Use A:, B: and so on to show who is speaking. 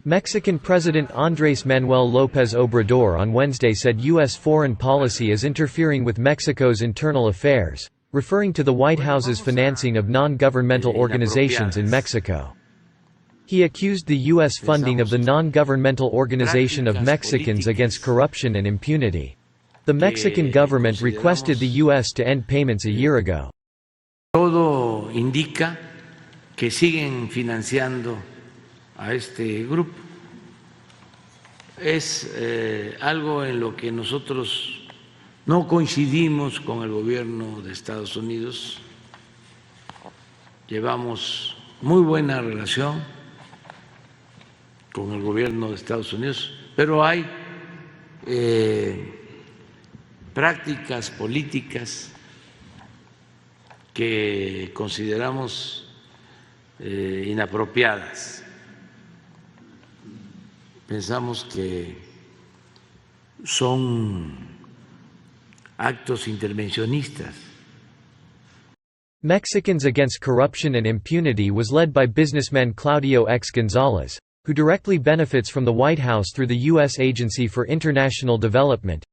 A: Mexican President Andrés Manuel López Obrador on Wednesday said U.S. foreign policy is interfering with Mexico's internal affairs, referring to the White House's financing of non-governmental organizations in Mexico. He accused the U.S. funding of the non-governmental Organization of Mexicans Against Corruption and Impunity. The Mexican government requested the U.S. to end payments a year ago.
B: Todo indica que siguen financiando a este grupo. Es algo en lo que nosotros no coincidimos con el gobierno de Estados Unidos. Llevamos muy buena relación con el gobierno de Estados Unidos, pero hay prácticas políticas que consideramos inapropiadas. Pensamos que son actos intervencionistas.
A: Mexicans Against Corruption and Impunity was led by businessman Claudio X. González, who directly benefits from the White House through the U.S. Agency for International Development,